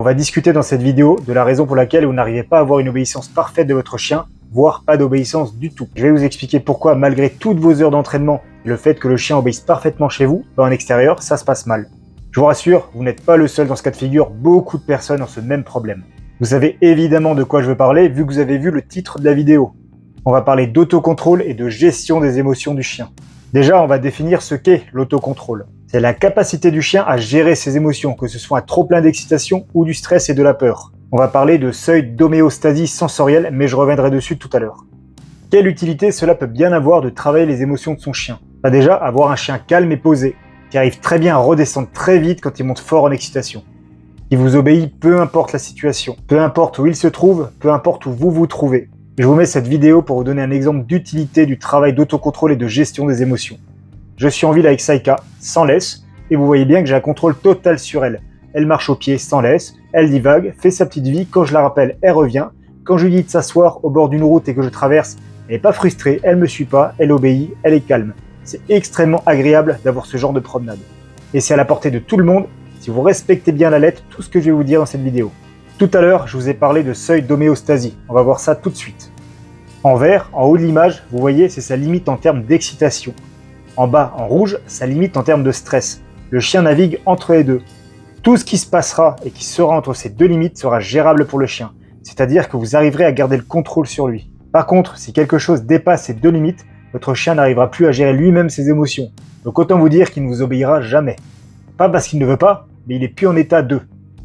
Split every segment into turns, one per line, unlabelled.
On va discuter dans cette vidéo de la raison pour laquelle vous n'arrivez pas à avoir une obéissance parfaite de votre chien, voire pas d'obéissance du tout. Je vais vous expliquer pourquoi, malgré toutes vos heures d'entraînement, le fait que le chien obéisse parfaitement chez vous, en extérieur, ça se passe mal. Je vous rassure, vous n'êtes pas le seul dans ce cas de figure, beaucoup de personnes ont ce même problème. Vous savez évidemment de quoi je veux parler, vu que vous avez vu le titre de la vidéo. On va parler d'autocontrôle et de gestion des émotions du chien. Déjà, on va définir ce qu'est l'autocontrôle. C'est la capacité du chien à gérer ses émotions, que ce soit un trop-plein d'excitation ou du stress et de la peur. On va parler de seuil d'homéostasie sensorielle, mais je reviendrai dessus tout à l'heure. Quelle utilité cela peut bien avoir de travailler les émotions de son chien? Déjà, avoir un chien calme et posé, qui arrive très bien à redescendre très vite quand il monte fort en excitation. Il vous obéit peu importe la situation, peu importe où il se trouve, peu importe où vous vous trouvez. Je vous mets cette vidéo pour vous donner un exemple d'utilité du travail d'autocontrôle et de gestion des émotions. Je suis en ville avec Saika, sans laisse, et vous voyez bien que j'ai un contrôle total sur elle. Elle marche au pied sans laisse, elle divague, fait sa petite vie, quand je la rappelle, elle revient. Quand je lui dis de s'asseoir au bord d'une route et que je traverse, elle n'est pas frustrée, elle me suit pas, elle obéit, elle est calme. C'est extrêmement agréable d'avoir ce genre de promenade. Et c'est à la portée de tout le monde, si vous respectez bien la lettre, tout ce que je vais vous dire dans cette vidéo. Tout à l'heure, je vous ai parlé de seuil d'homéostasie. On va voir ça tout de suite. En vert, en haut de l'image, vous voyez, c'est sa limite en termes d'excitation. En bas, en rouge, sa limite en termes de stress. Le chien navigue entre les deux. Tout ce qui se passera et qui sera entre ces deux limites sera gérable pour le chien. C'est-à-dire que vous arriverez à garder le contrôle sur lui. Par contre, si quelque chose dépasse ces deux limites, votre chien n'arrivera plus à gérer lui-même ses émotions. Donc autant vous dire qu'il ne vous obéira jamais. Pas parce qu'il ne veut pas, mais il n'est plus en état de.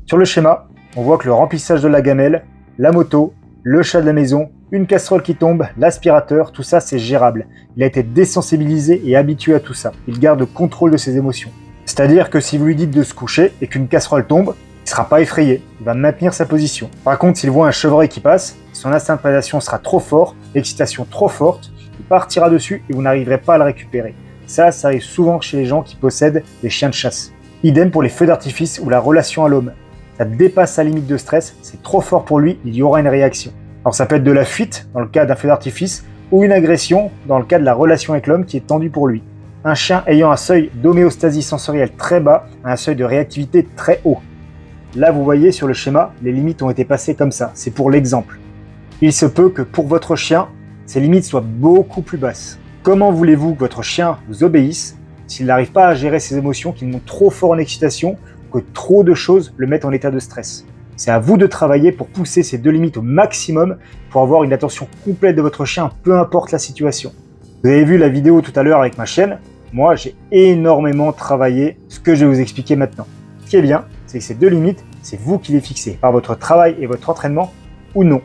Sur le schéma, on voit que le remplissage de la gamelle, la moto, le chat de la maison, une casserole qui tombe, l'aspirateur, tout ça c'est gérable. Il a été désensibilisé et habitué à tout ça. Il garde le contrôle de ses émotions. C'est-à-dire que si vous lui dites de se coucher et qu'une casserole tombe, il ne sera pas effrayé, il va maintenir sa position. Par contre, s'il voit un chevreuil qui passe, son instinct de prédation sera trop fort, l'excitation trop forte, il partira dessus et vous n'arriverez pas à le récupérer. Ça arrive souvent chez les gens qui possèdent des chiens de chasse. Idem pour les feux d'artifice ou la relation à l'homme. Ça dépasse sa limite de stress, c'est trop fort pour lui, il y aura une réaction. Alors ça peut être de la fuite, dans le cas d'un feu d'artifice, ou une agression, dans le cas de la relation avec l'homme qui est tendue pour lui. Un chien ayant un seuil d'homéostasie sensorielle très bas a un seuil de réactivité très haut. Là, vous voyez sur le schéma, les limites ont été passées comme ça, c'est pour l'exemple. Il se peut que pour votre chien, ces limites soient beaucoup plus basses. Comment voulez-vous que votre chien vous obéisse s'il n'arrive pas à gérer ses émotions, qu'il monte trop fort en excitation, que trop de choses le mettent en état de stress? C'est à vous de travailler pour pousser ces deux limites au maximum pour avoir une attention complète de votre chien, peu importe la situation. Vous avez vu la vidéo tout à l'heure avec ma chienne. Moi, j'ai énormément travaillé ce que je vais vous expliquer maintenant. Ce qui est bien, c'est que ces deux limites, c'est vous qui les fixez par votre travail et votre entraînement ou non.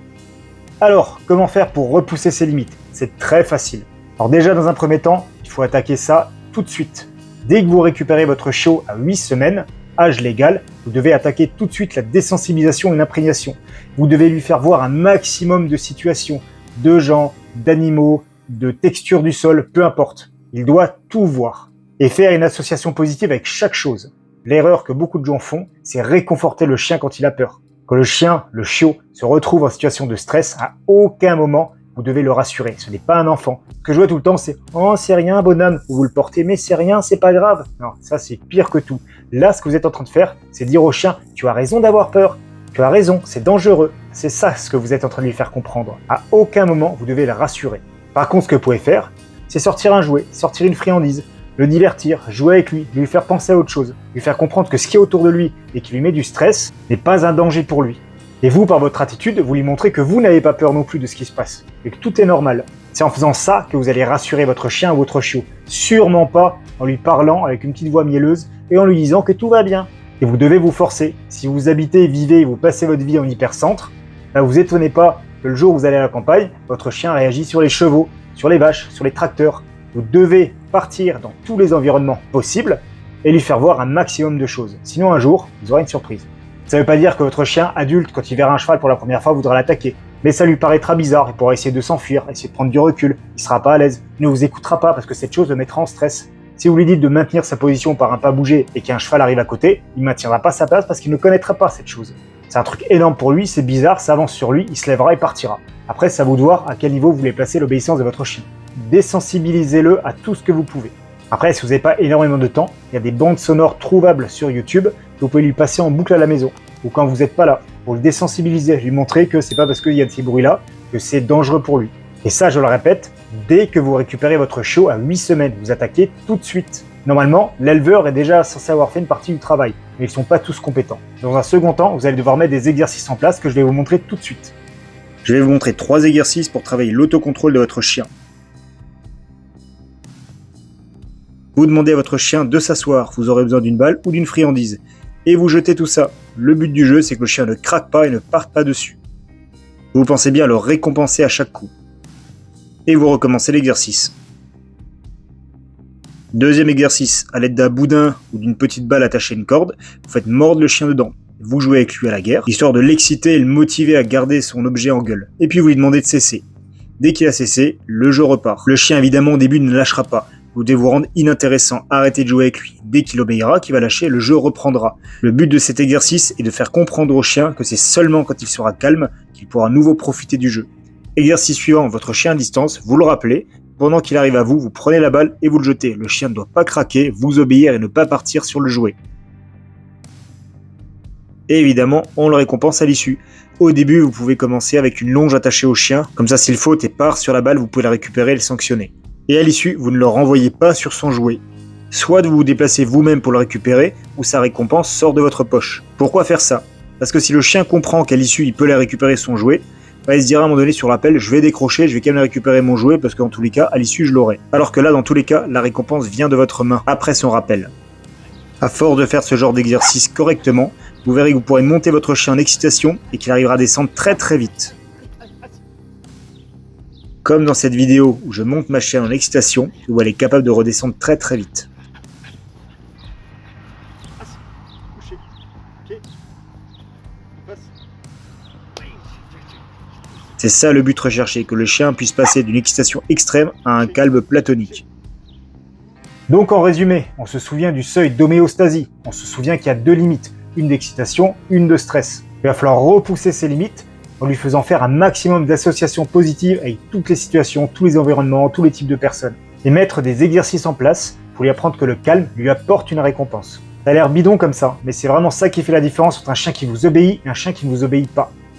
Alors, comment faire pour repousser ces limites? C'est très facile. Alors déjà, dans un premier temps, il faut attaquer ça tout de suite. Dès que vous récupérez votre chiot à 8 semaines, âge légal, vous devez attaquer tout de suite la désensibilisation et l'imprégnation. Vous devez lui faire voir un maximum de situations, de gens, d'animaux, de textures du sol, peu importe. Il doit tout voir et faire une association positive avec chaque chose. L'erreur que beaucoup de gens font, c'est réconforter le chien quand il a peur. Quand le chien, le chiot, se retrouve en situation de stress, à aucun moment, vous devez le rassurer. Ce n'est pas un enfant. Ce que je vois tout le temps, c'est « Oh, c'est rien, bonhomme !» Vous le portez, mais c'est rien, c'est pas grave. Non, ça c'est pire que tout. Là, ce que vous êtes en train de faire, c'est dire au chien « Tu as raison d'avoir peur. Tu as raison, c'est dangereux. » C'est ça ce que vous êtes en train de lui faire comprendre. À aucun moment, vous devez le rassurer. Par contre, ce que vous pouvez faire, c'est sortir un jouet, sortir une friandise, le divertir, jouer avec lui, lui faire penser à autre chose, lui faire comprendre que ce qui est autour de lui et qui lui met du stress n'est pas un danger pour lui. Et vous, par votre attitude, vous lui montrez que vous n'avez pas peur non plus de ce qui se passe et que tout est normal. C'est en faisant ça que vous allez rassurer votre chien ou votre chiot. Sûrement pas en lui parlant avec une petite voix mielleuse et en lui disant que tout va bien. Et vous devez vous forcer. Si vous habitez, vivez et vous passez votre vie en hypercentre, vous étonnez pas que le jour où vous allez à la campagne, votre chien réagit sur les chevaux, sur les vaches, sur les tracteurs. Vous devez partir dans tous les environnements possibles et lui faire voir un maximum de choses. Sinon un jour, vous aurez une surprise. Ça ne veut pas dire que votre chien adulte, quand il verra un cheval pour la première fois, voudra l'attaquer. Mais ça lui paraîtra bizarre, il pourra essayer de s'enfuir, essayer de prendre du recul, il ne sera pas à l'aise, il ne vous écoutera pas parce que cette chose le mettra en stress. Si vous lui dites de maintenir sa position par un pas bougé et qu'un cheval arrive à côté, il ne maintiendra pas sa place parce qu'il ne connaîtra pas cette chose. C'est un truc énorme pour lui, c'est bizarre, ça avance sur lui, il se lèvera et partira. Après, c'est à vous de voir à quel niveau vous voulez placer l'obéissance de votre chien. Désensibilisez-le à tout ce que vous pouvez. Après, si vous n'avez pas énormément de temps, il y a des bandes sonores trouvables sur YouTube que vous pouvez lui passer en boucle à la maison. ou quand vous n'êtes pas là, pour le désensibiliser, lui montrer que c'est pas parce qu'il y a de ces bruits-là que c'est dangereux pour lui. Et ça, je le répète, dès que vous récupérez votre chiot à 8 semaines, vous attaquez tout de suite. Normalement, l'éleveur est déjà censé avoir fait une partie du travail, mais ils ne sont pas tous compétents. Dans un second temps, vous allez devoir mettre des exercices en place que je vais vous montrer tout de suite. Je vais vous montrer 3 exercices pour travailler l'autocontrôle de votre chien. Vous demandez à votre chien de s'asseoir, vous aurez besoin d'une balle ou d'une friandise, et vous jetez tout ça. Le but du jeu, c'est que le chien ne craque pas et ne parte pas dessus. Vous pensez bien le récompenser à chaque coup. Et vous recommencez l'exercice. Deuxième exercice, à l'aide d'un boudin ou d'une petite balle attachée à une corde, vous faites mordre le chien dedans. Vous jouez avec lui à la guerre, histoire de l'exciter et le motiver à garder son objet en gueule. Et puis vous lui demandez de cesser. Dès qu'il a cessé, le jeu repart. Le chien évidemment au début ne lâchera pas. Vous devez vous rendre inintéressant, arrêtez de jouer avec lui. Dès qu'il obéira, qu'il va lâcher, le jeu reprendra. Le but de cet exercice est de faire comprendre au chien que c'est seulement quand il sera calme qu'il pourra à nouveau profiter du jeu. Exercice suivant, votre chien à distance, vous le rappelez. Pendant qu'il arrive à vous, vous prenez la balle et vous le jetez. Le chien ne doit pas craquer, vous obéir et ne pas partir sur le jouet. Et évidemment, on le récompense à l'issue. Au début, vous pouvez commencer avec une longe attachée au chien. Comme ça, s'il faute et part sur la balle, vous pouvez la récupérer et le sanctionner. Et à l'issue, vous ne le renvoyez pas sur son jouet. Soit vous vous déplacez vous-même pour le récupérer, ou sa récompense sort de votre poche. Pourquoi faire ça? Parce que si le chien comprend qu'à l'issue, il peut la récupérer son jouet, il se dira à un moment donné sur l'appel, je vais décrocher, je vais quand même récupérer mon jouet parce qu'en tous les cas, à l'issue, je l'aurai. Alors que là, dans tous les cas, la récompense vient de votre main, après son rappel. À force de faire ce genre d'exercice correctement, vous verrez que vous pourrez monter votre chien en excitation et qu'il arrivera à descendre très très vite. Comme dans cette vidéo où je monte ma chienne en excitation, où elle est capable de redescendre très très vite. C'est ça le but recherché, que le chien puisse passer d'une excitation extrême à un calme platonique. Donc en résumé, on se souvient du seuil d'homéostasie. On se souvient qu'il y a 2 limites, une d'excitation, une de stress. Il va falloir repousser ces limites en lui faisant faire un maximum d'associations positives avec toutes les situations, tous les environnements, tous les types de personnes. Et mettre des exercices en place pour lui apprendre que le calme lui apporte une récompense. Ça a l'air bidon comme ça, mais c'est vraiment ça qui fait la différence entre un chien qui vous obéit et un chien qui ne vous obéit pas.